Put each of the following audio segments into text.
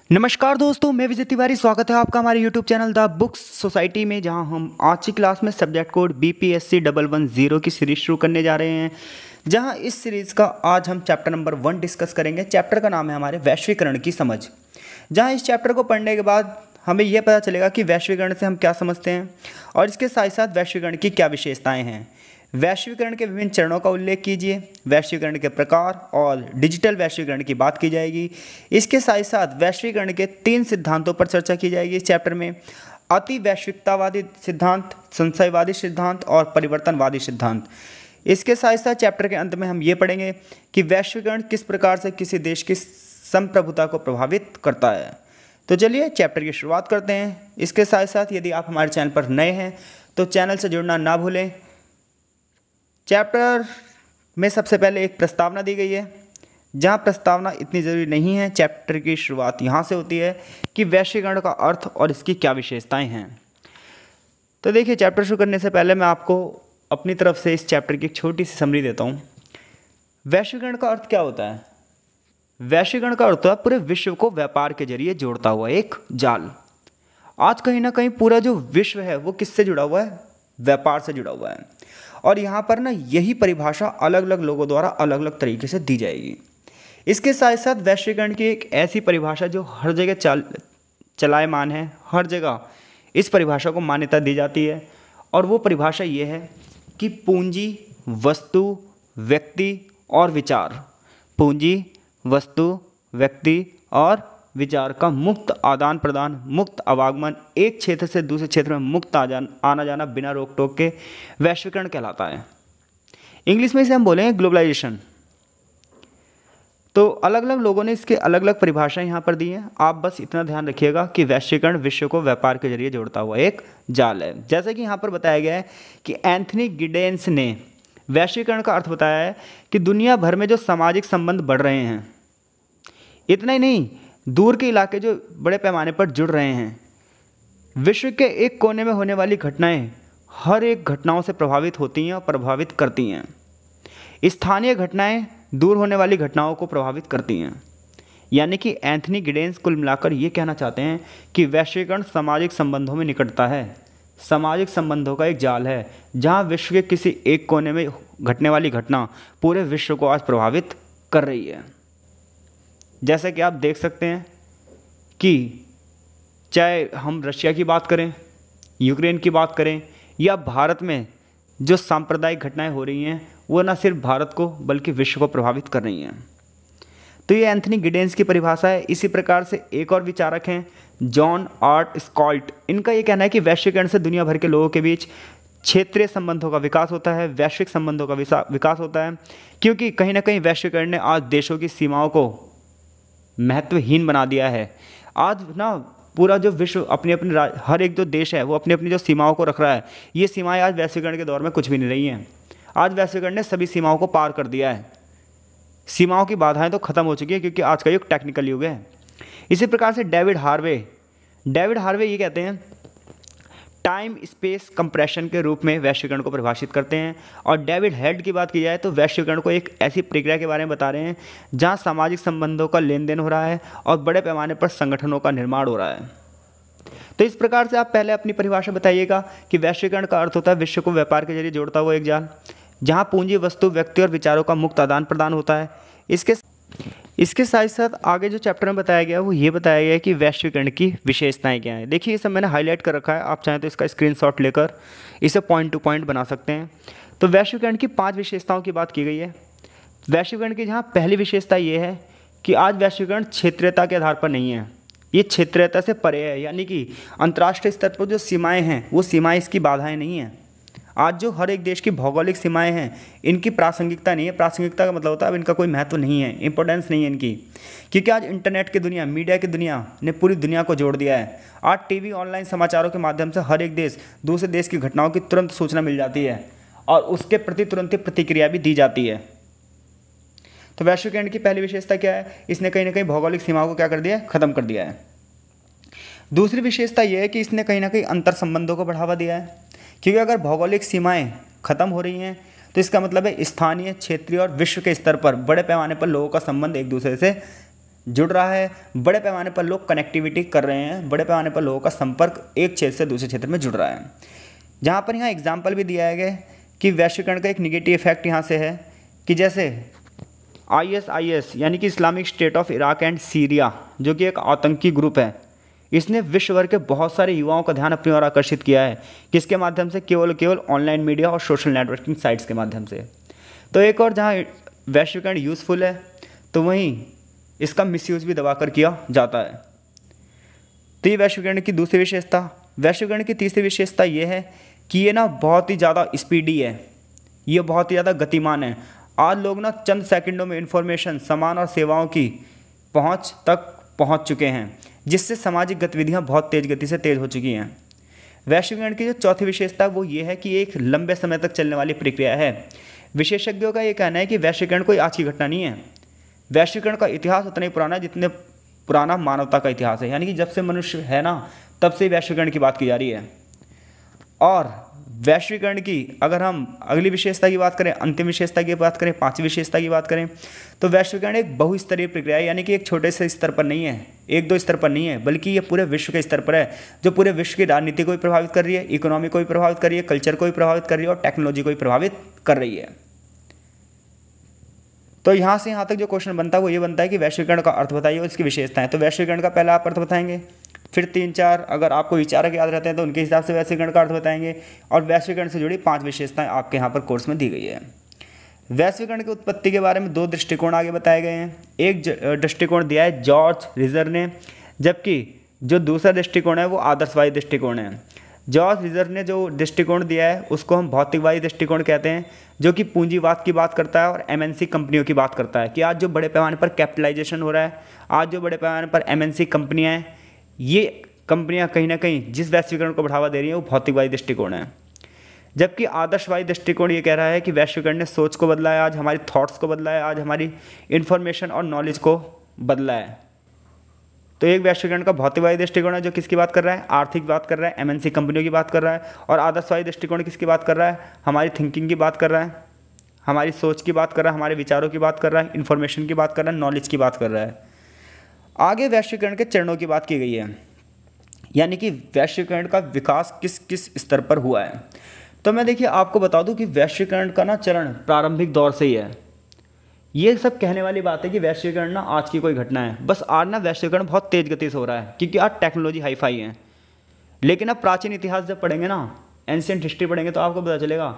नमस्कार दोस्तों, मैं विजय तिवारी। स्वागत है आपका हमारे YouTube channel the books society में, जहां हम आज की क्लास में सब्जेक्ट कोड BPSC 110 की सीरीज शुरू करने जा रहे हैं। जहां इस सीरीज़ का आज हम चैप्टर नंबर 1 डिस्कस करेंगे। चैप्टर का नाम है हमारे वैश्वीकरण की समझ। जहां इस चैप्टर को पढ़ने के बाद हमें यह पता चलेगा कि वैश्वीकरण से हम क्या समझते हैं और इसके साथ साथ वैश्वीकरण की क्या विशेषताएँ हैं। वैश्वीकरण के विभिन्न चरणों का उल्लेख कीजिए, वैश्वीकरण के प्रकार और डिजिटल वैश्वीकरण की बात की जाएगी। इसके साथ साथ वैश्वीकरण के 3 सिद्धांतों पर चर्चा की जाएगी इस चैप्टर में: अति वैश्विकतावादी सिद्धांत, संशयवादी सिद्धांत और परिवर्तनवादी सिद्धांत। इसके साथ साथ चैप्टर के अंत में हम ये पढ़ेंगे कि वैश्वीकरण किस प्रकार से किसी देश की संप्रभुता को प्रभावित करता है। तो चलिए चैप्टर की शुरुआत करते हैं। इसके साथ साथ यदि आप हमारे चैनल पर नए हैं तो चैनल से जुड़ना ना भूलें। चैप्टर में सबसे पहले एक प्रस्तावना दी गई है, जहां प्रस्तावना इतनी ज़रूरी नहीं है। चैप्टर की शुरुआत यहां से होती है कि वैश्वीकरण का अर्थ और इसकी क्या विशेषताएं हैं। तो देखिए, चैप्टर शुरू करने से पहले मैं आपको अपनी तरफ से इस चैप्टर की एक छोटी सी समरी देता हूं। वैश्वीकरण का अर्थ क्या होता है? वैश्वीकरण का अर्थ होता है पूरे विश्व को व्यापार के जरिए जोड़ता हुआ एक जाल। आज कहीं ना कहीं पूरा जो विश्व है वो किससे जुड़ा हुआ है? व्यापार से जुड़ा हुआ है। और यहाँ पर ना यही परिभाषा अलग अलग लोगों द्वारा अलग अलग तरीके से दी जाएगी। इसके साथ साथ वैश्वीकरण की एक ऐसी परिभाषा जो हर जगह चलायमान है, हर जगह इस परिभाषा को मान्यता दी जाती है। और वो परिभाषा ये है कि पूंजी, वस्तु, व्यक्ति और विचार, पूंजी, वस्तु, व्यक्ति और विचार का मुक्त आदान प्रदान, मुक्त आवागमन, एक क्षेत्र से दूसरे क्षेत्र में मुक्त आना जाना बिना रोक टोक के वैश्वीकरण कहलाता है। इंग्लिश में इसे हम बोलेंगे ग्लोबलाइजेशन। तो अलग अलग लोगों ने इसके अलग अलग परिभाषाएं यहाँ पर दी हैं। आप बस इतना ध्यान रखिएगा कि वैश्वीकरण विश्व को व्यापार के जरिए जोड़ता हुआ एक जाल है। जैसे कि यहाँ पर बताया गया है कि एंथनी गिडेंस ने वैश्वीकरण का अर्थ बताया है कि दुनिया भर में जो सामाजिक संबंध बढ़ रहे हैं, इतना ही नहीं, दूर के इलाके जो बड़े पैमाने पर जुड़ रहे हैं। विश्व के एक कोने में होने वाली घटनाएं हर एक घटनाओं से प्रभावित होती हैं और प्रभावित करती हैं। स्थानीय घटनाएं दूर होने वाली घटनाओं को प्रभावित करती हैं। यानी कि एंथनी गिडेंस कुल मिलाकर ये कहना चाहते हैं कि वैश्वीकरण सामाजिक संबंधों में निकटता है, सामाजिक संबंधों का एक जाल है, जहां विश्व के किसी एक कोने में घटने वाली घटना पूरे विश्व को आज प्रभावित कर रही है। जैसे कि आप देख सकते हैं कि चाहे हम रशिया की बात करें, यूक्रेन की बात करें, या भारत में जो सांप्रदायिक घटनाएं हो रही हैं वो न सिर्फ भारत को बल्कि विश्व को प्रभावित कर रही हैं। तो ये एंथनी गिडेंस की परिभाषा है। इसी प्रकार से एक और विचारक हैं, जॉन आर्ट स्कॉल्ट। इनका ये कहना है कि वैश्वीकरण से दुनिया भर के लोगों के बीच क्षेत्रीय संबंधों का विकास होता है, वैश्विक संबंधों का विकास होता है, क्योंकि कहीं ना कहीं वैश्वीकरण ने आज देशों की सीमाओं को महत्वहीन बना दिया है। आज ना पूरा जो विश्व अपनी अपनी हर एक जो देश है वो अपनी अपनी जो सीमाओं को रख रहा है। ये सीमाएं आज वैश्वीकरण के दौर में कुछ भी नहीं रही हैं। आज वैश्वीकरण ने सभी सीमाओं को पार कर दिया है। सीमाओं की बाधाएं तो ख़त्म हो चुकी है, क्योंकि आज का युग टेक्निकल युग है। इसी प्रकार से डेविड हार्वे ये कहते हैं, टाइम स्पेस कंप्रेशन के रूप में वैश्वीकरण को परिभाषित करते हैं। और डेविड हेड की बात की जाए तो वैश्वीकरण को एक ऐसी प्रक्रिया के बारे में बता रहे हैं जहां सामाजिक संबंधों का लेन देन हो रहा है और बड़े पैमाने पर संगठनों का निर्माण हो रहा है। तो इस प्रकार से आप पहले अपनी परिभाषा बताइएगा कि वैश्वीकरण का अर्थ होता है विश्व को व्यापार के जरिए जोड़ता हुआ एक जाल, जहाँ पूंजी, वस्तु, व्यक्ति और विचारों का मुक्त आदान प्रदान होता है। इसके साथ साथ आगे जो चैप्टर में बताया गया वो ये बताया गया है कि वैश्वीकरण की विशेषताएं क्या हैं। देखिए, ये सब मैंने हाईलाइट कर रखा है, आप चाहें तो इसका स्क्रीनशॉट लेकर इसे पॉइंट टू पॉइंट बना सकते हैं। तो वैश्वीकरण की 5 विशेषताओं की बात की गई है। वैश्वीकरण की जहाँ पहली विशेषता ये है कि आज वैश्वीकरण क्षेत्रीयता के आधार पर नहीं है, ये क्षेत्रीयता से परे है। यानी कि अंतर्राष्ट्रीय स्तर पर जो सीमाएँ हैं वो सीमाएँ इसकी बाधाएँ नहीं हैं। आज जो हर एक देश की भौगोलिक सीमाएं हैं, इनकी प्रासंगिकता नहीं है। प्रासंगिकता का मतलब होता है अब इनका कोई महत्व नहीं है, इंपॉर्टेंस नहीं है इनकी, क्योंकि आज इंटरनेट की दुनिया, मीडिया की दुनिया ने पूरी दुनिया को जोड़ दिया है। आज टीवी, ऑनलाइन समाचारों के माध्यम से हर एक देश दूसरे देश की घटनाओं की तुरंत सूचना मिल जाती है और उसके प्रति तुरंत प्रतिक्रिया भी दी जाती है। तो वैश्वीकरण की पहली विशेषता क्या है? इसने कहीं ना कहीं भौगोलिक सीमाओं को क्या कर दिया है? खत्म कर दिया है। दूसरी विशेषता यह है कि इसने कहीं ना कहीं अंतर संबंधों को बढ़ावा दिया है, क्योंकि अगर भौगोलिक सीमाएं खत्म हो रही हैं तो इसका मतलब है स्थानीय, क्षेत्रीय और विश्व के स्तर पर बड़े पैमाने पर लोगों का संबंध एक दूसरे से जुड़ रहा है, बड़े पैमाने पर लोग कनेक्टिविटी कर रहे हैं, बड़े पैमाने पर लोगों का संपर्क एक क्षेत्र से दूसरे क्षेत्र में जुड़ रहा है। जहाँ पर यहाँ एग्जाम्पल भी दिया गया कि वैश्वीकरण का एक निगेटिव इफेक्ट यहाँ से है कि जैसे ISIS यानी कि Islamic state of Iraq and Syria, जो कि एक आतंकी ग्रुप है, इसने विश्व भर के बहुत सारे युवाओं का ध्यान अपनी ओर आकर्षित किया है। किसके माध्यम से? केवल ऑनलाइन मीडिया और सोशल नेटवर्किंग साइट्स के माध्यम से। तो एक और जहाँ वैश्वीकरण यूज़फुल है तो वहीं इसका मिसयूज़ भी दबाकर किया जाता है। तो ये वैश्वीकरण की दूसरी विशेषता। वैश्वीकरण की तीसरी विशेषता ये है कि ये ना बहुत ही ज़्यादा स्पीडी है, ये बहुत ही ज़्यादा गतिमान है। आज लोग ना चंद सेकंडों में इंफॉर्मेशन, सामान और सेवाओं की पहुंच तक पहुंच चुके हैं, जिससे सामाजिक गतिविधियां बहुत तेज़ गति से तेज़ हो चुकी हैं। वैश्वीकरण की जो चौथी विशेषता वो ये है कि ये एक लंबे समय तक चलने वाली प्रक्रिया है। विशेषज्ञों का ये कहना है कि वैश्वीकरण कोई आज की घटना नहीं है। वैश्वीकरण का इतिहास उतना ही पुराना है जितने पुराना मानवता का इतिहास है, यानी कि जब से मनुष्य है ना तब से वैश्वीकरण की बात की जा रही है। और वैश्वीकरण की अगर हम अगली विशेषता की बात करें, अंतिम विशेषता की बात करें, पांचवी विशेषता की बात करें, तो वैश्वीकरण एक बहुस्तरीय प्रक्रिया है, यानी कि एक छोटे से स्तर पर नहीं है, एक दो स्तर पर नहीं है, बल्कि ये पूरे विश्व के स्तर पर है, जो पूरे विश्व की राजनीति को भी प्रभावित कर रही है, इकोनॉमी को भी प्रभावित कर रही है, कल्चर को भी प्रभावित कर रही है और टेक्नोलॉजी को भी प्रभावित कर रही है। तो यहाँ से यहाँ तक जो क्वेश्चन बनता है वो ये बनता है कि वैश्वीकरण का अर्थ बताइए और इसकी विशेषताएं। तो वैश्वीकरण का पहला आप अर्थ बताएंगे, फिर 3-4 अगर आपको विचारक याद रहते हैं तो उनके हिसाब से वैश्वीकरण का अर्थ बताएंगे, और वैश्वीकरण से जुड़ी 5 विशेषताएं आपके यहाँ पर कोर्स में दी गई है। वैश्वीकरण की उत्पत्ति के बारे में 2 दृष्टिकोण आगे बताए गए हैं। एक दृष्टिकोण दिया है जॉर्ज रिजर ने, जबकि जो दूसरा दृष्टिकोण है वो आदर्शवादी दृष्टिकोण है। जॉर्ज रिजर ने जो दृष्टिकोण दिया है उसको हम भौतिकवादी दृष्टिकोण कहते हैं, जो कि पूंजीवाद की बात करता है और MNC कंपनियों की बात करता है कि आज जो बड़े पैमाने पर कैपिटलाइजेशन हो रहा है, आज जो बड़े पैमाने पर MNC कंपनियां हैं, ये कंपनियां कहीं ना कहीं जिस वैश्वीकरण को बढ़ावा दे रही हैं वो भौतिकवादी दृष्टिकोण है। जबकि आदर्शवादी दृष्टिकोण ये कह रहा है कि वैश्वीकरण ने सोच को बदला है, आज हमारी थॉट्स को बदला है, आज हमारी इन्फॉर्मेशन और नॉलेज को बदला है। तो एक वैश्वीकरण का भौतिकवादी दृष्टिकोण है जो किसकी बात कर रहा है? आर्थिक बात कर रहा है, MNC कंपनियों की बात कर रहा है। और आदर्शवादी दृष्टिकोण किसकी बात कर रहा है? हमारी थिंकिंग की बात कर रहा है, हमारी सोच की बात कर रहा है, हमारे विचारों की बात कर रहा है, इन्फॉर्मेशन की बात कर रहा है, नॉलेज की बात कर रहा है। आगे वैश्वीकरण के चरणों की बात की गई है, यानी कि वैश्वीकरण का विकास किस किस स्तर पर हुआ है। तो मैं देखिए आपको बता दूं कि वैश्वीकरण का ना चरण प्रारंभिक दौर से ही है। ये सब कहने वाली बात है कि वैश्वीकरण ना आज की कोई घटना है, बस आज ना वैश्वीकरण बहुत तेज़ गति से हो रहा है क्योंकि आज टेक्नोलॉजी हाई फाई है। लेकिन अब प्राचीन इतिहास जब पढ़ेंगे ना, एंशिएंट हिस्ट्री पढ़ेंगे, तो आपको पता चलेगा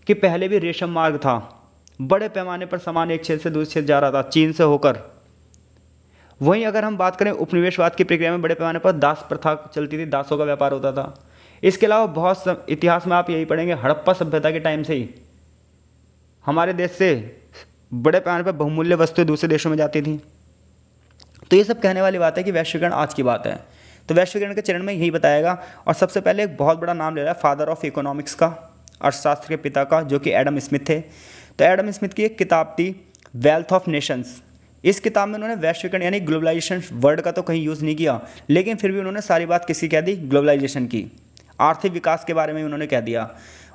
कि पहले भी रेशम मार्ग था, बड़े पैमाने पर सामान एक क्षेत्र से दूसरे क्षेत्र जा रहा था, चीन से होकर। वहीं अगर हम बात करें उपनिवेशवाद की प्रक्रिया में बड़े पैमाने पर दास प्रथा चलती थी, दासों का व्यापार होता था। इसके अलावा बहुत इतिहास में आप यही पढ़ेंगे, हड़प्पा सभ्यता के टाइम से ही हमारे देश से बड़े पैमाने पर बहुमूल्य वस्तुएं दूसरे देशों में जाती थी। तो ये सब कहने वाली बात है कि वैश्वीकरण आज की बात है। तो वैश्वीकरण के चरण में यही बताएगा। और सबसे पहले एक बहुत बड़ा नाम ले रहा है फादर ऑफ इकोनॉमिक्स का, अर्थशास्त्र के पिता का, जो कि एडम स्मिथ थे। तो एडम स्मिथ की एक किताब थी वेल्थ ऑफ नेशंस। इस किताब में उन्होंने वैश्वीकरण यानी ग्लोबलाइजेशन, वर्ड का तो कहीं यूज़ नहीं किया, लेकिन फिर भी उन्होंने सारी बात किसकी कह दी? ग्लोबलाइजेशन की, आर्थिक विकास के बारे में उन्होंने कह दिया।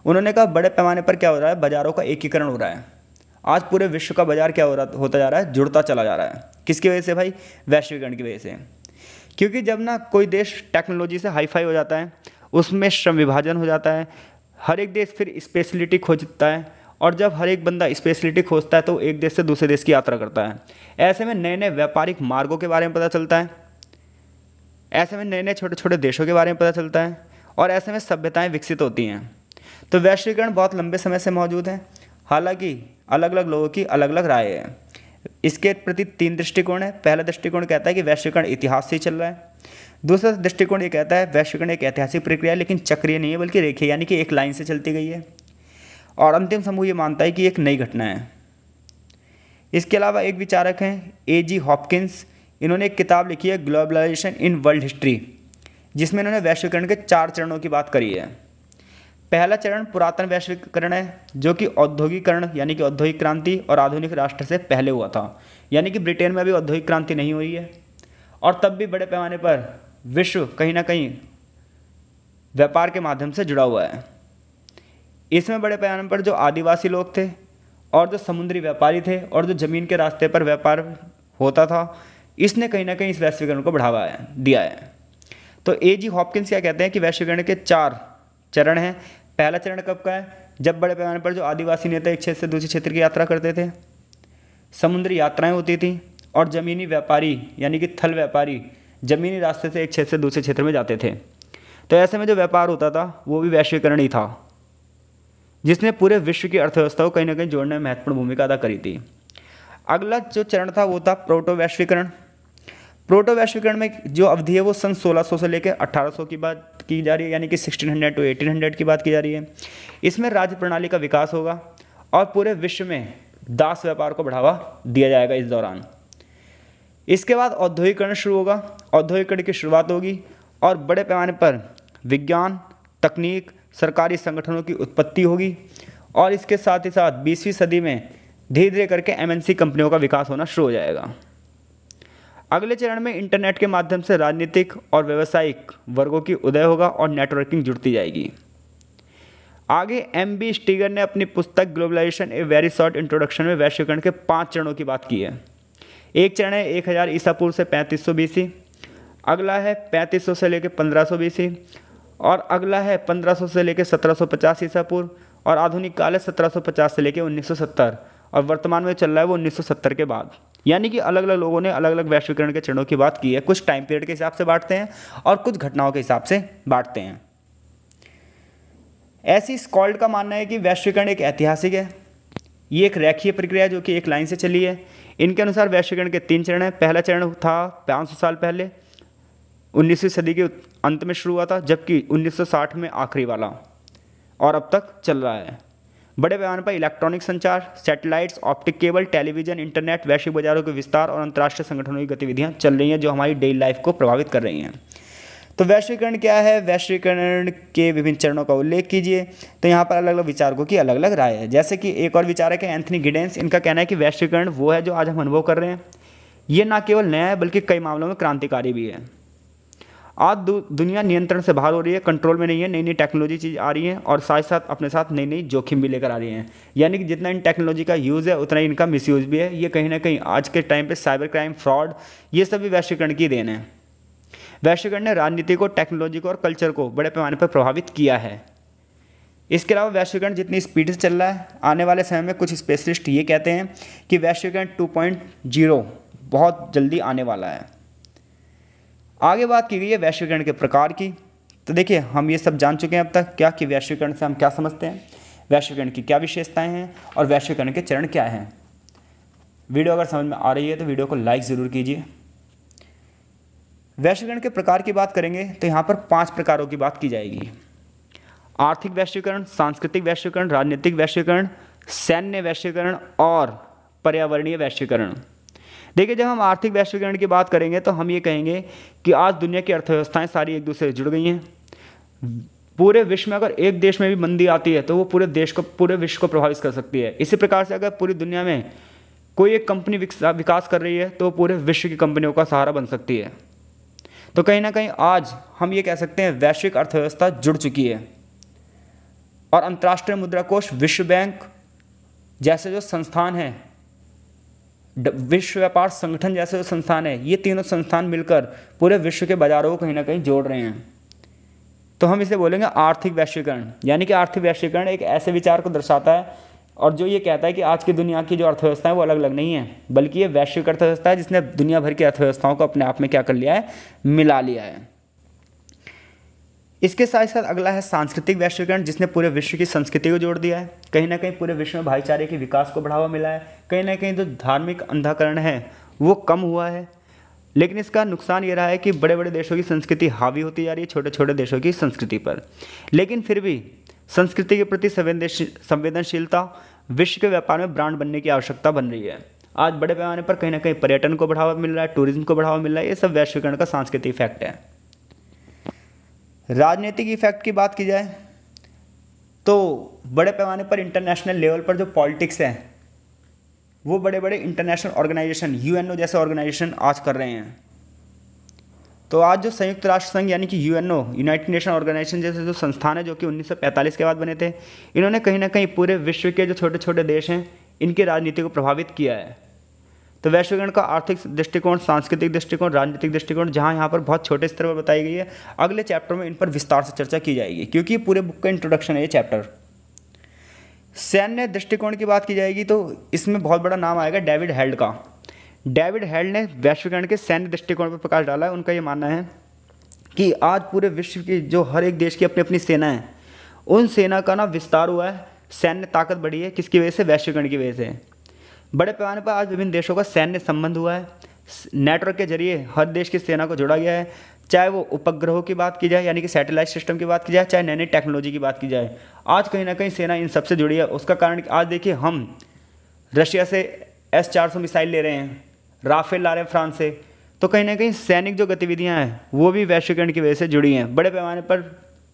उन्होंने कहा बड़े पैमाने पर क्या हो रहा है? बाजारों का एकीकरण हो रहा है। आज पूरे विश्व का बाजार क्या होता जा रहा है? जुड़ता चला जा रहा है। किसकी वजह से भाई? वैश्वीकरण की वजह से। क्योंकि जब ना कोई देश टेक्नोलॉजी से हाई फाई हो जाता है, उसमें श्रम विभाजन हो जाता है, हर एक देश फिर स्पेशलिटी खोजता है, और जब हर एक बंदा स्पेशलिटी खोजता है तो एक देश से दूसरे देश की यात्रा करता है। ऐसे में नए नए व्यापारिक मार्गों के बारे में पता चलता है, ऐसे में नए नए छोटे छोटे देशों के बारे में पता चलता है, और ऐसे में सभ्यताएँ विकसित होती हैं। तो वैश्वीकरण बहुत लंबे समय से मौजूद है, हालांकि अलग अलग लोगों की अलग अलग राय है। इसके प्रति 3 दृष्टिकोण है। पहला दृष्टिकोण कहता है कि वैश्वीकरण इतिहास से ही चल रहा है। दूसरा दृष्टिकोण ये कहता है वैश्वीकरण एक ऐतिहासिक प्रक्रिया है, लेकिन चक्रीय नहीं है बल्कि रेखीय, यानी कि एक लाइन से चलती गई है। और अंतिम समूह ये मानता है कि एक नई घटना है। इसके अलावा एक विचारक हैं A.G. हॉपकिंस। इन्होंने एक किताब लिखी है ग्लोबलाइजेशन इन वर्ल्ड हिस्ट्री, जिसमें इन्होंने वैश्वीकरण के 4 चरणों की बात करी है। पहला चरण पुरातन वैश्वीकरण है, जो कि औद्योगिकरण यानी कि औद्योगिक क्रांति और आधुनिक राष्ट्र से पहले हुआ था, यानी कि ब्रिटेन में अभी औद्योगिक क्रांति नहीं हुई है, और तब भी बड़े पैमाने पर विश्व कहीं ना कहीं व्यापार के माध्यम से जुड़ा हुआ है। इसमें बड़े पैमाने पर जो आदिवासी लोग थे और जो समुद्री व्यापारी थे और जो ज़मीन के रास्ते पर व्यापार होता था, इसने कहीं ना कहीं इस वैश्वीकरण को बढ़ावा दिया है। तो A.G. हॉपकिंस क्या कहते हैं कि वैश्वीकरण के 4 चरण हैं। पहला चरण कब का है? जब बड़े पैमाने पर जो आदिवासी नेता एक क्षेत्र से दूसरे क्षेत्र की यात्रा करते थे, समुद्री यात्राएं होती थी, और ज़मीनी व्यापारी यानी कि थल व्यापारी ज़मीनी रास्ते से एक क्षेत्र से दूसरे क्षेत्र में जाते थे। तो ऐसे में जो व्यापार होता था वो भी वैश्वीकरण ही था, जिसने पूरे विश्व की अर्थव्यवस्था को कहीं ना कहीं जोड़ने में महत्वपूर्ण भूमिका अदा करी थी। अगला जो चरण था वो था प्रोटो वैश्वीकरण। प्रोटो वैश्वीकरण में जो अवधि है वो सन 1600 से लेकर 1800 की बात की जा रही है, यानी कि 1600 to 1800 की बात की जा रही है। इसमें राज्य प्रणाली का विकास होगा और पूरे विश्व में दास व्यापार को बढ़ावा दिया जाएगा इस दौरान। इसके बाद औद्योगिकरण शुरू होगा, औद्योगिकरण की शुरुआत होगी और बड़े पैमाने पर विज्ञान, तकनीक, सरकारी संगठनों की उत्पत्ति होगी और इसके साथ ही साथ 20वीं सदी में धीरे धीरे करके MNC कंपनियों का विकास होना शुरू हो जाएगा। अगले चरण में इंटरनेट के माध्यम से राजनीतिक और व्यावसायिक वर्गों की उदय होगा और नेटवर्किंग जुड़ती जाएगी। आगे MB स्टीगर ने अपनी पुस्तक globalization a very short introduction में वैश्वीकरण के 5 चरणों की बात की है। एक चरण है 1000 ईसा पूर्व से 3500 BC, अगला है 3500 से लेकर 1500 BC, और अगला है 1500 से लेकर 1750 ईसा पूर्व, और आधुनिक काल है 1750 से लेकर 1970, और वर्तमान में चल रहा है वो 1970 के बाद। यानी कि अलग अलग लोगों ने अलग अलग वैश्वीकरण के चरणों की बात की है। कुछ टाइम पीरियड के हिसाब से बांटते हैं और कुछ घटनाओं के हिसाब से बांटते हैं। ऐसी स्कॉल्ड का मानना है कि वैश्वीकरण एक ऐतिहासिक है, ये एक रेखीय प्रक्रिया जो कि एक लाइन से चली है। इनके अनुसार वैश्वीकरण के 3 चरण हैं। पहला चरण था 500 साल पहले 19वीं सदी के अंत में शुरू हुआ था, जबकि 1960 में आखिरी वाला, और अब तक चल रहा है। बड़े पैमाने पर इलेक्ट्रॉनिक संचार, satellites, optic cable, television, internet, वैश्विक बाजारों के विस्तार और अंतर्राष्ट्रीय संगठनों की गतिविधियां चल रही हैं जो हमारी डेली लाइफ को प्रभावित कर रही हैं। तो वैश्वीकरण क्या है? वैश्वीकरण के विभिन्न चरणों का उल्लेख कीजिए। तो यहाँ पर अलग अलग विचारकों की अलग अलग राय है। जैसे कि एक और विचारक है एंथनी गिडेंस, इनका कहना है कि वैश्वीकरण वो है जो आज हम अनुभव कर रहे हैं। ये ना केवल नया है बल्कि कई मामलों में क्रांतिकारी भी है। आज दुनिया नियंत्रण से बाहर हो रही है, कंट्रोल में नहीं है, नई नई टेक्नोलॉजी चीज़ आ रही है और साथ साथ अपने साथ नई नई जोखिम भी लेकर आ रही हैं। यानी कि जितना इन टेक्नोलॉजी का यूज़ है उतना ही इनका मिसयूज़ भी है। ये कहीं ना कहीं आज के टाइम पे साइबर क्राइम, फ्रॉड, ये सब भी वैश्वीकरण की देन है। वैश्वीकरण ने राजनीति को, टेक्नोलॉजी को और कल्चर को बड़े पैमाने पर प्रभावित किया है। इसके अलावा वैश्वीकरण जितनी स्पीड से चल रहा है, आने वाले समय में कुछ स्पेशलिस्ट ये कहते हैं कि वैश्वीकरण 2.0 बहुत जल्दी आने वाला है। आगे बात की गई है वैश्वीकरण के प्रकार की। तो देखिए, हम ये सब जान चुके हैं अब तक क्या कि वैश्वीकरण से हम क्या समझते हैं, वैश्वीकरण की क्या विशेषताएं हैं और वैश्वीकरण के चरण क्या हैं। वीडियो अगर समझ में आ रही है तो वीडियो को लाइक ज़रूर कीजिए। वैश्वीकरण के प्रकार की बात करेंगे तो यहाँ पर 5 प्रकारों की बात की जाएगी। आर्थिक वैश्वीकरण, सांस्कृतिक वैश्वीकरण, राजनीतिक वैश्वीकरण, सैन्य वैश्वीकरण और पर्यावरणीय वैश्वीकरण। देखिए, जब हम आर्थिक वैश्वीकरण की बात करेंगे तो हम ये कहेंगे कि आज दुनिया की अर्थव्यवस्थाएं सारी एक दूसरे से जुड़ गई हैं। पूरे विश्व में अगर एक देश में भी मंदी आती है तो वो पूरे विश्व को प्रभावित कर सकती है। इसी प्रकार से अगर पूरी दुनिया में कोई एक कंपनी विकास कर रही है तो पूरे विश्व की कंपनियों का सहारा बन सकती है। तो कहीं ना कहीं आज हम ये कह सकते हैं वैश्विक अर्थव्यवस्था जुड़ चुकी है और अंतर्राष्ट्रीय मुद्रा कोष, विश्व बैंक जैसे जो संस्थान हैं, विश्व व्यापार संगठन जैसे जो संस्थान है, ये तीनों संस्थान मिलकर पूरे विश्व के बाजारों को कहीं ना कहीं जोड़ रहे हैं। तो हम इसे बोलेंगे आर्थिक वैश्वीकरण। यानी कि आर्थिक वैश्वीकरण एक ऐसे विचार को दर्शाता है और जो ये कहता है कि आज की दुनिया की जो अर्थव्यवस्था है वो अलग अलग नहीं है, बल्कि ये वैश्विक अर्थव्यवस्था है जिसने दुनिया भर की अर्थव्यवस्थाओं को अपने आप में क्या कर लिया है, मिला लिया है। इसके साथ साथ अगला है सांस्कृतिक वैश्वीकरण, जिसने पूरे विश्व की संस्कृति को जोड़ दिया है। कहीं ना कहीं पूरे विश्व में भाईचारे के विकास को बढ़ावा मिला है। कहीं ना कहीं जो धार्मिक अंधाकरण है वो कम हुआ है। लेकिन इसका नुकसान ये रहा है कि बड़े बड़े देशों की संस्कृति हावी होती जा रही है छोटे छोटे देशों की संस्कृति पर। लेकिन फिर भी संस्कृति के प्रति संवेदनशीलता विश्व के व्यापार में ब्रांड बनने की आवश्यकता बन रही है। आज बड़े पैमाने पर कहीं ना कहीं पर्यटन को बढ़ावा मिल रहा है, टूरिज्म को बढ़ावा मिल रहा है। ये सब वैश्वीकरण का सांस्कृतिक इफेक्ट है। राजनीतिक इफेक्ट की बात की जाए तो बड़े पैमाने पर इंटरनेशनल लेवल पर जो पॉलिटिक्स है वो बड़े बड़े इंटरनेशनल ऑर्गेनाइजेशन, यूएनओ जैसे ऑर्गेनाइजेशन आज कर रहे हैं। तो आज जो संयुक्त राष्ट्र संघ यानी कि यूएनओ, यूनाइटेड नेशन ऑर्गेनाइजेशन जैसे जो संस्थान है जो कि 1945 के बाद बने थे, इन्होंने कहीं ना कहीं पूरे विश्व के जो छोटे छोटे देश हैं इनकी राजनीति को प्रभावित किया है। तो वैश्वीकरण का आर्थिक दृष्टिकोण, सांस्कृतिक दृष्टिकोण, राजनीतिक दृष्टिकोण, जहाँ यहाँ पर बहुत छोटे स्तर पर बताई गई है, अगले चैप्टर में इन पर विस्तार से चर्चा की जाएगी, क्योंकि पूरे बुक का इंट्रोडक्शन है ये चैप्टर। सैन्य दृष्टिकोण की बात की जाएगी तो इसमें बहुत बड़ा नाम आएगा डेविड हेल्ड का। डेविड हेल्ड ने वैश्वीकरण के सैन्य दृष्टिकोण पर प्रकाश डाला है। उनका ये मानना है कि आज पूरे विश्व की जो हर एक देश की अपनी अपनी सेना है, उन सेना का ना विस्तार हुआ है, सैन्य ताकत बढ़ी है। किसकी वजह से? वैश्वीकरण की वजह से। बड़े पैमाने पर आज विभिन्न देशों का सैन्य संबंध हुआ है। नेटवर्क के जरिए हर देश की सेना को जोड़ा गया है, चाहे वो उपग्रहों की बात की जाए यानी कि सैटेलाइट सिस्टम की बात की जाए, चाहे नई नई टेक्नोलॉजी की बात की जाए। आज कहीं ना कहीं सेना इन सबसे जुड़ी है। उसका कारण आज देखिए, हम रशिया से S-400 मिसाइल ले रहे हैं, राफेल ला रहे हैं फ्रांस से, तो कहीं ना कहीं सैनिक जो गतिविधियां हैं वो भी वैश्वीकरण की वजह से जुड़ी हैं। बड़े पैमाने पर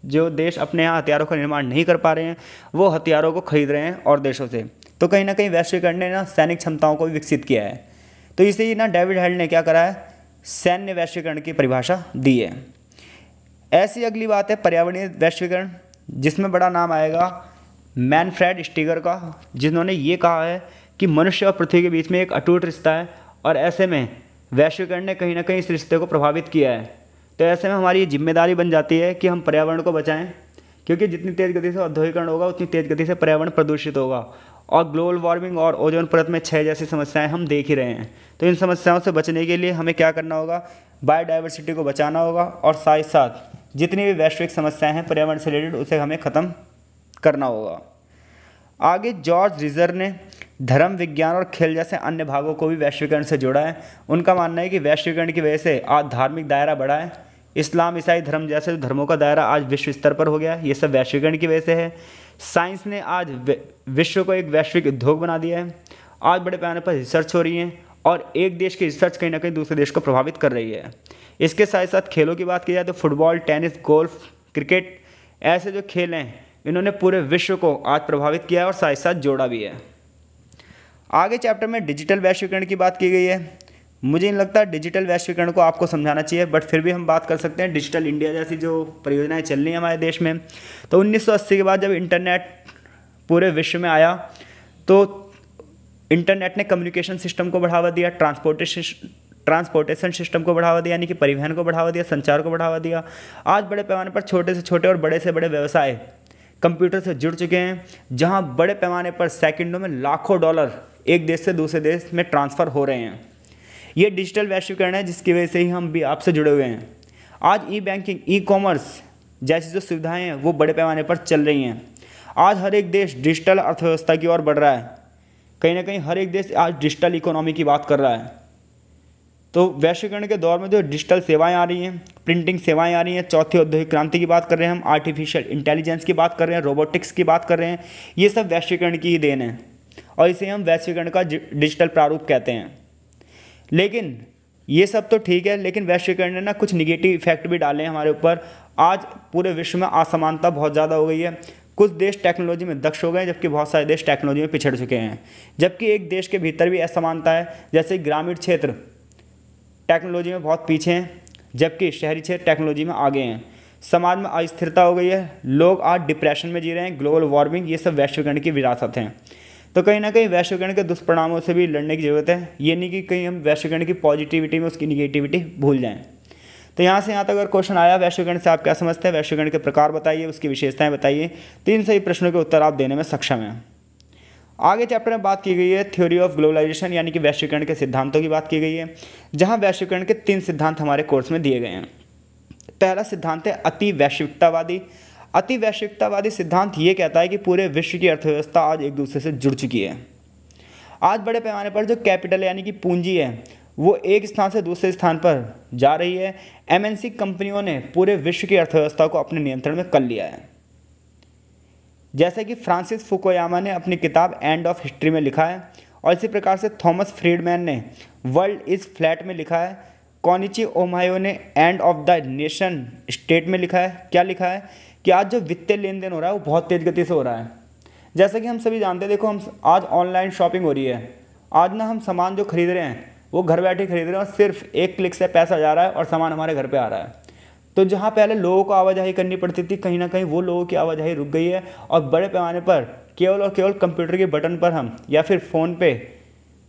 जो देश अपने यहाँ हथियारों का निर्माण नहीं कर पा रहे हैं, वो हथियारों को खरीद रहे हैं और देशों से। तो कहीं ना कहीं वैश्वीकरण ने ना सैनिक क्षमताओं को भी विकसित किया है। तो इसे ही ना डेविड हेल्ड ने क्या करा है, सैन्य वैश्वीकरण की परिभाषा दी है। ऐसी अगली बात है पर्यावरणीय वैश्वीकरण, जिसमें बड़ा नाम आएगा मैनफ्रेड स्टीगर का, जिन्होंने ये कहा है कि मनुष्य और पृथ्वी के बीच में एक अटूट रिश्ता है और ऐसे में वैश्वीकरण ने कहीं ना कहीं इस रिश्ते को प्रभावित किया है। तो ऐसे में हमारी ये जिम्मेदारी बन जाती है कि हम पर्यावरण को बचाएं, क्योंकि जितनी तेज़ गति से औद्योगिकरण होगा उतनी तेज़ गति से पर्यावरण प्रदूषित होगा और ग्लोबल वार्मिंग और ओजोन परत में क्षय जैसी समस्याएं हम देख ही रहे हैं। तो इन समस्याओं से बचने के लिए हमें क्या करना होगा, बायोडाइवर्सिटी को बचाना होगा और साथ ही साथ जितनी भी वैश्विक समस्याएँ हैं पर्यावरण से रिलेटेड उसे हमें ख़त्म करना होगा। आगे जॉर्ज रिजर ने धर्म, विज्ञान और खेल जैसे अन्य भागों को भी वैश्वीकरण से जोड़ा है। उनका मानना है कि वैश्वीकरण की वजह से आज धार्मिक दायरा बढ़ा है। इस्लाम, ईसाई धर्म जैसे धर्मों का दायरा आज विश्व स्तर पर हो गया है, ये सब वैश्वीकरण की वजह से है। साइंस ने आज विश्व को एक वैश्विक उद्योग बना दिया है। आज बड़े पैमाने पर रिसर्च हो रही है और एक देश की रिसर्च कहीं ना कहीं दूसरे देश को प्रभावित कर रही है। इसके साथ साथ खेलों की बात की जाए तो फुटबॉल, टेनिस, गोल्फ, क्रिकेट ऐसे जो खेल हैं इन्होंने पूरे विश्व को आज प्रभावित किया है और साथ साथ जोड़ा भी है। आगे चैप्टर में डिजिटल वैश्वीकरण की बात की गई है। मुझे नहीं लगता डिजिटल वैश्वीकरण को आपको समझाना चाहिए, बट फिर भी हम बात कर सकते हैं। डिजिटल इंडिया जैसी जो परियोजनाएं चल रही हैं हमारे देश में, तो 1980 के बाद जब इंटरनेट पूरे विश्व में आया तो इंटरनेट ने कम्युनिकेशन सिस्टम को बढ़ावा दिया, ट्रांसपोर्टेशन सिस्टम को बढ़ावा दिया, यानी कि परिवहन को बढ़ावा दिया, संचार को बढ़ावा दिया। आज बड़े पैमाने पर छोटे से छोटे और बड़े से बड़े व्यवसाय कंप्यूटर से जुड़ चुके हैं, जहां बड़े पैमाने पर सेकंडों में लाखों डॉलर एक देश से दूसरे देश में ट्रांसफ़र हो रहे हैं। ये डिजिटल वैश्वीकरण है जिसकी वजह से ही हम भी आपसे जुड़े हुए हैं। आज ई बैंकिंग, ई कॉमर्स जैसी जो सुविधाएं हैं वो बड़े पैमाने पर चल रही हैं। आज हर एक देश डिजिटल अर्थव्यवस्था की ओर बढ़ रहा है। कहीं ना कहीं हर एक देश आज डिजिटल इकोनॉमी की बात कर रहा है। तो वैश्वीकरण के दौर में जो डिजिटल सेवाएं आ रही हैं, प्रिंटिंग सेवाएं आ रही हैं, चौथी औद्योगिक क्रांति की बात कर रहे हैं हम, आर्टिफिशियल इंटेलिजेंस की बात कर रहे हैं, रोबोटिक्स की बात कर रहे हैं, ये सब वैश्वीकरण की ही देन है और इसे हम वैश्वीकरण का डिजिटल प्रारूप कहते हैं। लेकिन ये सब तो ठीक है, लेकिन वैश्वीकरण ने ना कुछ निगेटिव इफेक्ट भी डाले हैं हमारे ऊपर। आज पूरे विश्व में असमानता बहुत ज़्यादा हो गई है। कुछ देश टेक्नोलॉजी में दक्ष हो गए जबकि बहुत सारे देश टेक्नोलॉजी में पिछड़ चुके हैं। जबकि एक देश के भीतर भी असमानता है, जैसे ग्रामीण क्षेत्र टेक्नोलॉजी में बहुत पीछे हैं जबकि शहरी क्षेत्र टेक्नोलॉजी में आगे हैं। समाज में अस्थिरता हो गई है, लोग आज डिप्रेशन में जी रहे हैं, ग्लोबल वार्मिंग, ये सब वैश्वीकरण की विरासत हैं। तो कहीं ना कहीं वैश्वीकरण के दुष्परिणामों से भी लड़ने की ज़रूरत है। ये नहीं कि कहीं हम वैश्वीकरण की पॉजिटिविटी में उसकी निगेटिविटी भूल जाएं। तो यहाँ से यहाँ तक अगर क्वेश्चन आया वैश्वीकरण से आप क्या समझते हैं, वैश्वीकरण के प्रकार बताइए, उसकी विशेषताएं बताइए, तो इन सही प्रश्नों के उत्तर आप देने में सक्षम हैं। आगे चैप्टर में बात की गई है थ्योरी ऑफ ग्लोबलाइजेशन, यानी कि वैश्वीकरण के सिद्धांतों की बात की गई है, जहाँ वैश्वीकरण के 3 सिद्धांत हमारे कोर्स में दिए गए हैं। पहला सिद्धांत है अति वैश्विकतावादी। अति वैश्विकतावादी सिद्धांत ये कहता है कि पूरे विश्व की अर्थव्यवस्था आज एक दूसरे से जुड़ चुकी है। आज बड़े पैमाने पर जो कैपिटल यानी कि पूंजी है वो एक स्थान से दूसरे स्थान पर जा रही है। MNC कंपनियों ने पूरे विश्व की अर्थव्यवस्था को अपने नियंत्रण में कर लिया है। जैसे कि फ्रांसिस फुकुयामा ने अपनी किताब एंड ऑफ हिस्ट्री में लिखा है, और इसी प्रकार से थॉमस फ्रीडमैन ने वर्ल्ड इज़ फ्लैट में लिखा है। कोनिची ओमायो ने end of the nation state में लिखा है। क्या लिखा है कि आज जो वित्तीय लेन देन हो रहा है वो बहुत तेज़ गति से हो रहा है। जैसा कि हम सभी जानते हैं, देखो हम आज ऑनलाइन शॉपिंग हो रही है। आज ना हम सामान जो खरीद रहे हैं वो घर बैठे खरीद रहे हैं और सिर्फ एक क्लिक से पैसा जा रहा है और सामान हमारे घर पे आ रहा है। तो जहाँ पहले लोगों को आवाजाही करनी पड़ती थी, कहीं ना कहीं वो लोगों की आवाजाही रुक गई है और बड़े पैमाने पर केवल और केवल कंप्यूटर के बटन पर हम या फिर फ़ोन पे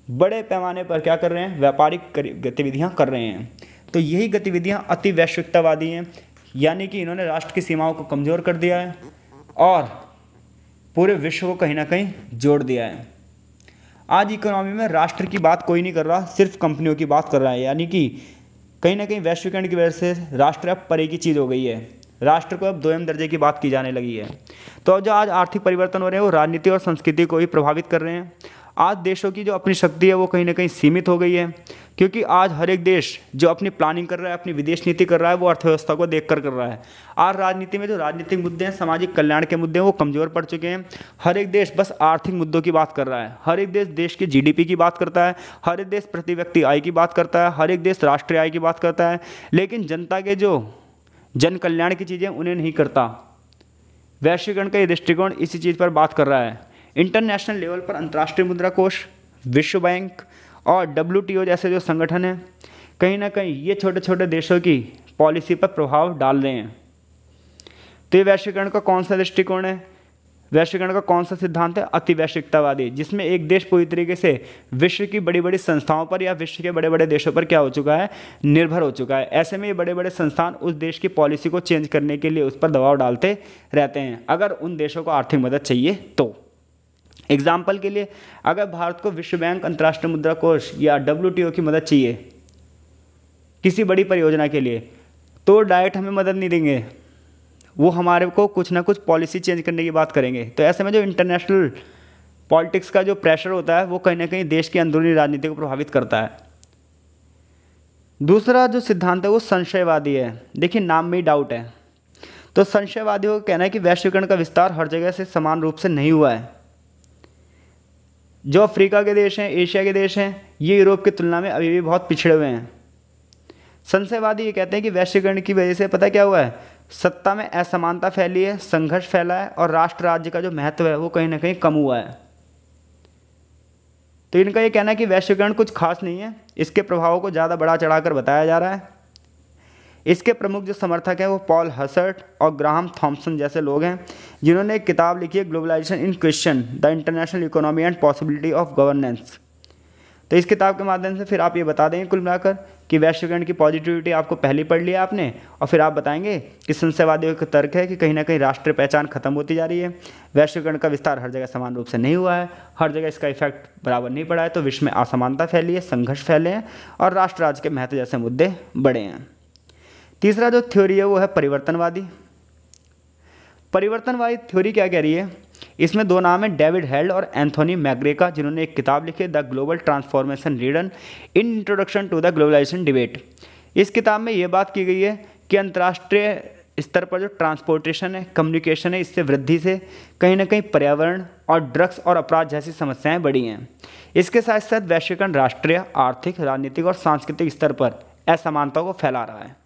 बड़े पैमाने पर क्या कर रहे हैं, व्यापारिक गतिविधियां कर रहे हैं। तो यही गतिविधियां अति वैश्विकतावादी हैं, यानी कि इन्होंने राष्ट्र की सीमाओं को कमज़ोर कर दिया है और पूरे विश्व को कहीं ना कहीं जोड़ दिया है। आज इकोनॉमी में राष्ट्र की बात कोई नहीं कर रहा, सिर्फ कंपनियों की बात कर रहा है, यानी कि कहीं ना कहीं वैश्वीकरण की वजह से राष्ट्र अब परे की चीज़ हो गई है। राष्ट्र को अब दोयम दर्जे की बात की जाने लगी है। तो जो आज आर्थिक परिवर्तन हो रहे हैं वो राजनीति और संस्कृति को ही प्रभावित कर रहे हैं। आज देशों की जो अपनी शक्ति है वो कहीं ना कहीं सीमित हो गई है, क्योंकि आज हर एक देश जो अपनी प्लानिंग कर रहा है, अपनी विदेश नीति कर रहा है, वो अर्थव्यवस्था को देखकर कर रहा है। आज राजनीति में जो राजनीतिक मुद्दे हैं, सामाजिक कल्याण के मुद्दे हैं, वो कमज़ोर पड़ चुके हैं। हर एक देश बस आर्थिक मुद्दों की बात कर रहा है। हर एक देश की जीडीपी की बात करता है, हर एक देश प्रति व्यक्ति आय की बात करता है, हर एक देश राष्ट्रीय आय की बात करता है, लेकिन जनता के जो जन कल्याण की चीज़ें उन्हें नहीं करता। वैश्वीकरण का ये दृष्टिकोण इसी चीज़ पर बात कर रहा है। इंटरनेशनल लेवल पर अंतर्राष्ट्रीय मुद्रा कोष, विश्व बैंक और WTO जैसे जो संगठन हैं, कहीं ना कहीं ये छोटे छोटे देशों की पॉलिसी पर प्रभाव डाल रहे हैं। तो ये वैश्वीकरण का कौन सा दृष्टिकोण है, वैश्वीकरण का कौन सा सिद्धांत है? अति वैश्विकतावादी, जिसमें एक देश पूरी तरीके से विश्व की बड़ी बड़ी संस्थाओं पर या विश्व के बड़े बड़े देशों पर क्या हो चुका है, निर्भर हो चुका है। ऐसे में ये बड़े बड़े संस्थान उस देश की पॉलिसी को चेंज करने के लिए उस पर दबाव डालते रहते हैं, अगर उन देशों को आर्थिक मदद चाहिए तो। एग्जाम्पल के लिए, अगर भारत को विश्व बैंक, अंतर्राष्ट्रीय मुद्रा कोष या WTO की मदद चाहिए किसी बड़ी परियोजना के लिए, तो डायरेक्ट हमें मदद नहीं देंगे, वो हमारे को कुछ ना कुछ पॉलिसी चेंज करने की बात करेंगे। तो ऐसे में जो इंटरनेशनल पॉलिटिक्स का जो प्रेशर होता है वो कहीं ना कहीं देश की अंदरूनी राजनीति को प्रभावित करता है। दूसरा जो सिद्धांत है वो संशयवादी है। देखिए, नाम में ही डाउट है। तो संशयवादियों का कहना है कि वैश्वीकरण का विस्तार हर जगह से समान रूप से नहीं हुआ है। जो अफ्रीका के देश हैं, एशिया के देश हैं, ये यूरोप की तुलना में अभी भी बहुत पिछड़े हुए हैं। संशयवादी ये कहते हैं कि वैश्वीकरण की वजह से पता क्या हुआ है, सत्ता में असमानता फैली है, संघर्ष फैला है और राष्ट्र राज्य का जो महत्व है वो कहीं ना कहीं कम हुआ है। तो इनका ये कहना है कि वैश्वीकरण कुछ खास नहीं है, इसके प्रभावों को ज़्यादा बढ़ा चढ़ाकर बताया जा रहा है। इसके प्रमुख जो समर्थक हैं वो पॉल हसर्ट और ग्राहम थॉम्सन जैसे लोग हैं, जिन्होंने एक किताब लिखी है, globalization in question, the international economy and possibility of governance. तो इस किताब के माध्यम से फिर आप ये बता देंगे कुल मिलाकर कि वैश्वीकरण की पॉजिटिविटी आपको पहली पढ़ लिया आपने, और फिर आप बताएंगे कि संशयवादियों का तर्क है कि कहीं ना कहीं राष्ट्रीय पहचान खत्म होती जा रही है, वैश्वीकरण का विस्तार हर जगह समान रूप से नहीं हुआ है, हर जगह इसका इफेक्ट बराबर नहीं पड़ा है, तो विश्व में असमानता फैली है, संघर्ष फैले हैं और राष्ट्र राज्य के महत्व जैसे मुद्दे बढ़े हैं। तीसरा जो थ्योरी है वो है परिवर्तनवादी। परिवर्तनवादी थ्योरी क्या कह रही है, इसमें दो नाम हैं, डेविड हेल्ड और एंथोनी मैग्रे का, जिन्होंने एक किताब लिखी है, the global transformation reader an introduction to the globalization debate. इस किताब में ये बात की गई है कि अंतर्राष्ट्रीय स्तर पर जो ट्रांसपोर्टेशन है, कम्युनिकेशन है, इससे वृद्धि से कहीं ना कहीं पर्यावरण और ड्रग्स और अपराध जैसी समस्याएं बढ़ी हैं। इसके साथ साथ वैश्वीकरण राष्ट्रीय, आर्थिक, राजनीतिक और सांस्कृतिक स्तर पर असमानता को फैला रहा है।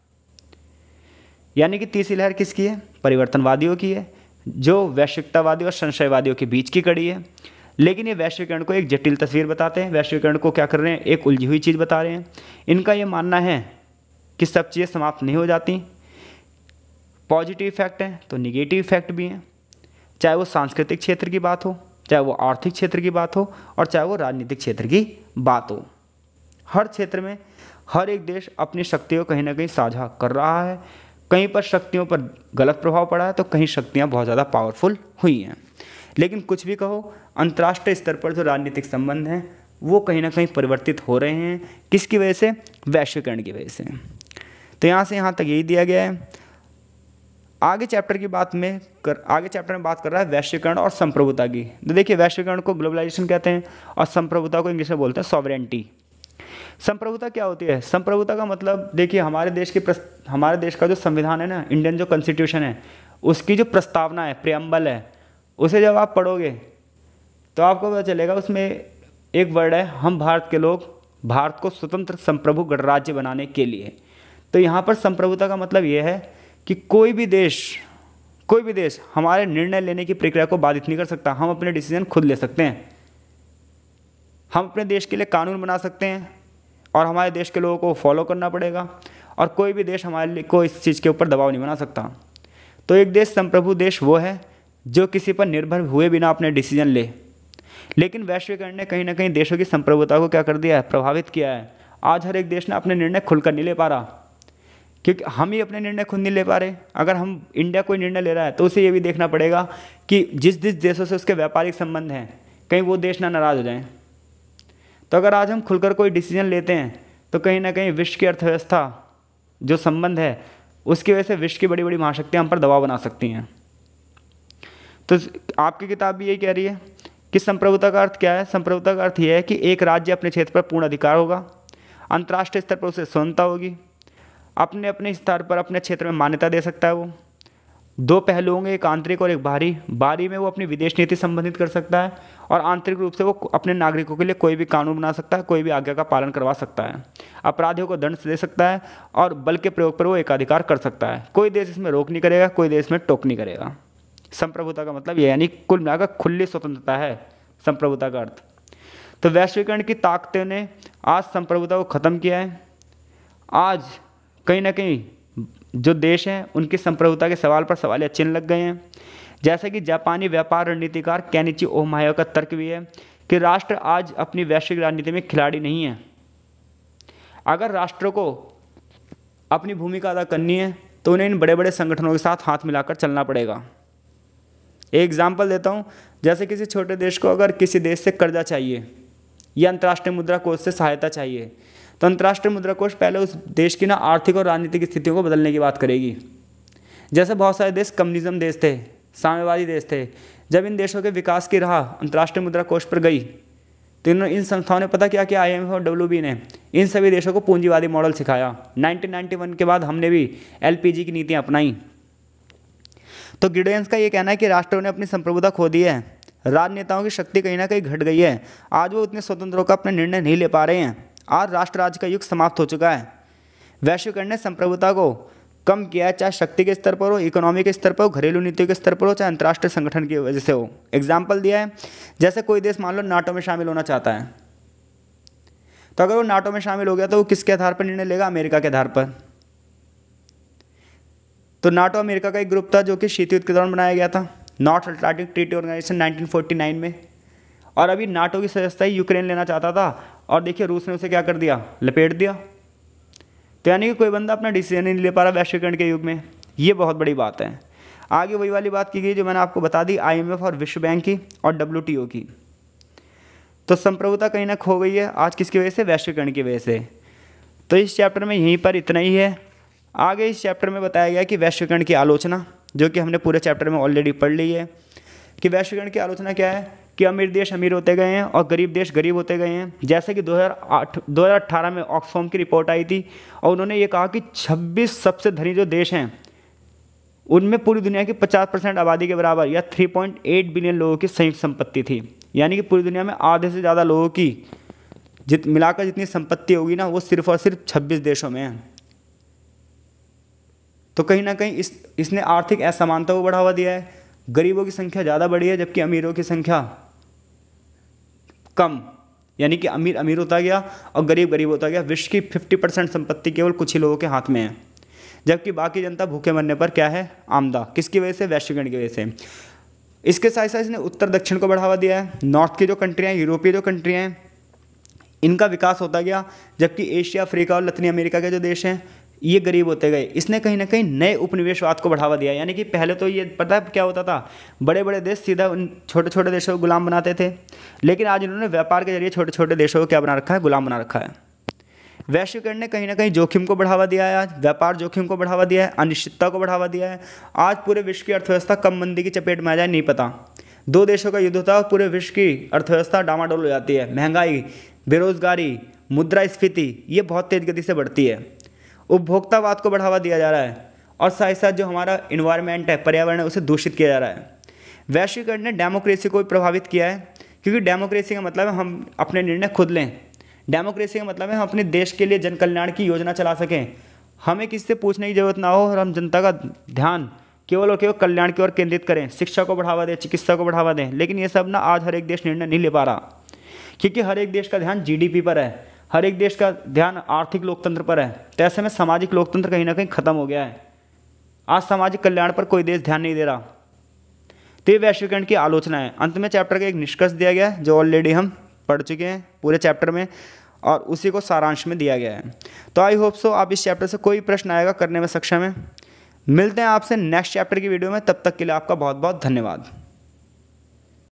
यानी कि तीसरी लहर किसकी है, परिवर्तनवादियों की है, जो वैश्विकतावादी और संशयवादियों के बीच की कड़ी है। लेकिन ये वैश्वीकरण को एक जटिल तस्वीर बताते हैं, वैश्वीकरण को क्या कर रहे हैं, एक उलझी हुई चीज़ बता रहे हैं। इनका ये मानना है कि सब चीज़ें समाप्त नहीं हो जाती, पॉजिटिव इफेक्ट हैं तो निगेटिव इफेक्ट भी हैं, चाहे वो सांस्कृतिक क्षेत्र की बात हो, चाहे वो आर्थिक क्षेत्र की बात हो और चाहे वो राजनीतिक क्षेत्र की बात हो। हर क्षेत्र में हर एक देश अपनी शक्तियों को कहीं ना कहीं साझा कर रहा है। कहीं पर शक्तियों पर गलत प्रभाव पड़ा है तो कहीं शक्तियाँ बहुत ज़्यादा पावरफुल हुई हैं। लेकिन कुछ भी कहो, अंतर्राष्ट्रीय स्तर पर जो राजनीतिक संबंध हैं वो कहीं ना कहीं परिवर्तित हो रहे हैं। किसकी वजह से, वैश्वीकरण की वजह से। तो यहाँ से यहाँ तक यही दिया गया है। आगे चैप्टर में बात कर रहा है वैश्वीकरण और संप्रभुता की। तो देखिए, वैश्वीकरण को ग्लोबलाइजेशन कहते हैं और संप्रभुता को इंग्लिश में बोलते हैं सॉवरेंटी। संप्रभुता क्या होती है, संप्रभुता का मतलब देखिए, हमारे देश का जो संविधान है ना, इंडियन जो कॉन्स्टिट्यूशन है, उसकी जो प्रस्तावना है, प्रियम्बल है, उसे जब आप पढ़ोगे तो आपको पता चलेगा उसमें एक वर्ड है, हम भारत के लोग भारत को स्वतंत्र संप्रभु गणराज्य बनाने के लिए। तो यहाँ पर संप्रभुता का मतलब ये है कि कोई भी देश हमारे निर्णय लेने की प्रक्रिया को बाधित नहीं कर सकता। हम अपने डिसीजन खुद ले सकते हैं, हम अपने देश के लिए कानून बना सकते हैं और हमारे देश के लोगों को फॉलो करना पड़ेगा, और कोई भी देश हमारे को इस चीज़ के ऊपर दबाव नहीं बना सकता। तो एक देश, संप्रभु देश, वो है जो किसी पर निर्भर हुए बिना अपने डिसीजन ले। लेकिन वैश्वीकरण ने कहीं ना कहीं देशों की संप्रभुता को क्या कर दिया है, प्रभावित किया है। आज हर एक देश ने अपने निर्णय खुलकर नहीं ले पा रहा, क्योंकि हम ही अपने निर्णय खुद नहीं ले पा रहे। अगर हम इंडिया कोई निर्णय ले रहा है तो उसे ये भी देखना पड़ेगा कि जिस जिस देशों से उसके व्यापारिक संबंध हैं कहीं वो देश ना नाराज़ हो जाएं। तो अगर आज हम खुलकर कोई डिसीजन लेते हैं तो कहीं ना कहीं विश्व की अर्थव्यवस्था जो संबंध है उसकी वजह से विश्व की बड़ी बड़ी महाशक्तियाँ हम पर दबाव बना सकती हैं। तो आपकी किताब भी यही कह रही है कि संप्रभुता का अर्थ क्या है। संप्रभुता का अर्थ यह है कि एक राज्य अपने क्षेत्र पर पूर्ण अधिकार होगा, अंतर्राष्ट्रीय स्तर पर उसे स्वतंत्रता होगी, अपने अपने स्तर पर अपने क्षेत्र में मान्यता दे सकता है। वो दो पहलू होंगे, एक आंतरिक और एक बाहरी। बाहरी में वो अपनी विदेश नीति संबंधित कर सकता है और आंतरिक रूप से वो अपने नागरिकों के लिए कोई भी कानून बना सकता है, कोई भी आज्ञा का पालन करवा सकता है, अपराधियों को दंड दे सकता है और बल के प्रयोग पर वो एकाधिकार कर सकता है। कोई देश इसमें रोक नहीं करेगा, कोई देश में टोक नहीं करेगा। संप्रभुता का मतलब ये, यानी कुल मिलाकर खुली स्वतंत्रता है संप्रभुता का अर्थ। तो वैश्वीकरण की ताकतों ने आज संप्रभुता को ख़त्म किया है। आज कहीं ना कहीं जो देश हैं उनकी संप्रभुता के सवाल पर सवालिया चिन्ह लग गए हैं। जैसे कि जापानी व्यापार रणनीतिकार केनिची ओमाया का तर्क भी है कि राष्ट्र आज अपनी वैश्विक राजनीति में खिलाड़ी नहीं है। अगर राष्ट्रों को अपनी भूमिका अदा करनी है तो उन्हें इन बड़े बड़े संगठनों के साथ हाथ मिलाकर चलना पड़ेगा। एक एग्जाम्पल देता हूँ, जैसे किसी छोटे देश को अगर किसी देश से कर्जा चाहिए या अंतर्राष्ट्रीय मुद्रा कोष से सहायता चाहिए तो अंतर्राष्ट्रीय मुद्रा कोष पहले उस देश की आर्थिक और राजनीतिक स्थितियों को बदलने की बात करेगी। जैसे बहुत सारे देश कम्युनिज्म देश थे, साम्यवादी देश थे, जब इन देशों के विकास की राह अंतर्राष्ट्रीय मुद्रा कोष पर गई तो इन संस्थाओं ने पता क्या किया, IMF और WB ने इन सभी देशों को पूंजीवादी मॉडल सिखाया। 1991 के बाद हमने भी LPG की नीतियाँ अपनाई। तो गिडेन्स का ये कहना है कि राष्ट्रों ने अपनी संप्रभुता खो दी है, राजनेताओं की शक्ति कहीं ना कहीं घट गई है, आज वो उतने स्वतंत्र होकर अपने निर्णय नहीं ले पा रहे हैं। आज राष्ट्र राज्य का युग समाप्त हो चुका है। वैश्वीकरण ने संप्रभुता को कम किया है, चाहे शक्ति के स्तर पर हो, इकोनॉमी के स्तर पर हो, घरेलू नीतियों के स्तर पर हो, चाहे अंतर्राष्ट्रीय संगठन की वजह से हो। एग्जाम्पल दिया है, जैसे कोई देश मान लो नाटो में शामिल होना चाहता है, तो अगर वो नाटो में शामिल हो गया तो वो किसके आधार पर निर्णय लेगा, अमेरिका के आधार पर। तो नाटो अमेरिका का एक ग्रुप था जो कि शीत युद्ध के दौरान बनाया गया था, नॉर्थ अटलांटिक ट्रीटी ऑर्गेनाइजेशन 1949 में। और अभी नाटो की सदस्यता यूक्रेन लेना चाहता था और देखिए रूस ने उसे क्या कर दिया, लपेट दिया। तो यानी कि कोई बंदा अपना डिसीजन नहीं ले पा रहा वैश्वीकरण के युग में, ये बहुत बड़ी बात है। आगे वही वाली बात की गई जो मैंने आपको बता दी, IMF और विश्व बैंक की और WTO की। तो संप्रभुता कहीं ना खो गई है आज, किसकी वजह से, वैश्वीकरण की वजह से। तो इस चैप्टर में यहीं पर इतना ही है। आगे इस चैप्टर में बताया गया कि वैश्वीकरण की आलोचना, जो कि हमने पूरे चैप्टर में ऑलरेडी पढ़ ली है कि वैश्वीकरण की आलोचना क्या है, कि अमीर देश अमीर होते गए हैं और गरीब देश गरीब होते गए हैं। जैसे कि 2018 में ऑक्सफैम की रिपोर्ट आई थी और उन्होंने ये कहा कि 26 सबसे धनी जो देश हैं उनमें पूरी दुनिया की 50% आबादी के बराबर या 3.8 बिलियन लोगों की संयुक्त संपत्ति थी। यानी कि पूरी दुनिया में आधे से ज़्यादा लोगों की मिलाकर जितनी संपत्ति होगी ना, वो सिर्फ और सिर्फ 26 देशों में है। तो कहीं ना कहीं इसने आर्थिक असमानता को बढ़ावा दिया है। गरीबों की संख्या ज़्यादा बढ़ी है जबकि अमीरों की संख्या कम, यानी कि अमीर अमीर होता गया और गरीब गरीब होता गया। विश्व की 50% संपत्ति केवल कुछ ही लोगों के हाथ में है, जबकि बाकी जनता भूखे मरने पर क्या है, आमदा। किसकी वजह से, वैश्वीकरण की वजह से। इसके साथ साथ इसने उत्तर दक्षिण को बढ़ावा दिया है। नॉर्थ की जो कंट्रियाँ, यूरोपीय जो कंट्रियाँ हैं, इनका विकास होता गया, जबकि एशिया, अफ्रीका और लतीन अमेरिका के जो देश हैं ये गरीब होते गए। इसने कहीं ना कहीं नए उपनिवेशवाद को बढ़ावा दिया। यानी कि पहले तो ये पता है क्या होता था, बड़े बड़े देश सीधा उन छोटे छोटे देशों को गुलाम बनाते थे, लेकिन आज इन्होंने व्यापार के जरिए छोटे छोटे देशों को क्या बना रखा है, गुलाम बना रखा है। वैश्वीकरण ने कहीं ना कहीं जोखिम को बढ़ावा दिया है, आज व्यापार जोखिम को बढ़ावा दिया है, अनिश्चितता को बढ़ावा दिया है। आज पूरे विश्व की अर्थव्यवस्था कम मंदी की चपेट में आ जाए नहीं पता। दो देशों का युद्ध होता है और पूरे विश्व की अर्थव्यवस्था डामाडोल हो जाती है। महंगाई, बेरोजगारी, मुद्रास्फीति ये बहुत तेज गति से बढ़ती है। उपभोक्तावाद को बढ़ावा दिया जा रहा है और साथ ही साथ जो हमारा इन्वायरमेंट है, पर्यावरण है, उसे दूषित किया जा रहा है। वैश्वीकरण ने डेमोक्रेसी को भी प्रभावित किया है, क्योंकि डेमोक्रेसी का मतलब है हम अपने निर्णय खुद लें। डेमोक्रेसी का मतलब है हम अपने देश के लिए जन कल्याण की योजना चला सकें, हमें किसी से पूछने की जरूरत ना हो और हम जनता का ध्यान केवल और केवल कल्याण की ओर केंद्रित करें, शिक्षा को बढ़ावा दें, चिकित्सा को बढ़ावा दें। लेकिन ये सब ना आज हर एक देश निर्णय नहीं ले पा रहा, क्योंकि हर एक देश का ध्यान GDP पर है, हर एक देश का ध्यान आर्थिक लोकतंत्र पर है। तो ऐसे में सामाजिक लोकतंत्र कहीं ना कहीं खत्म हो गया है। आज सामाजिक कल्याण पर कोई देश ध्यान नहीं दे रहा। तो ये वैश्वीकरण की आलोचना है। अंत में चैप्टर का एक निष्कर्ष दिया गया है जो ऑलरेडी हम पढ़ चुके हैं पूरे चैप्टर में, और उसी को सारांश में दिया गया है। तो आई होप सो आप इस चैप्टर से कोई प्रश्न आएगा करने में सक्षम है। मिलते हैं आपसे नेक्स्ट चैप्टर की वीडियो में, तब तक के लिए आपका बहुत बहुत धन्यवाद।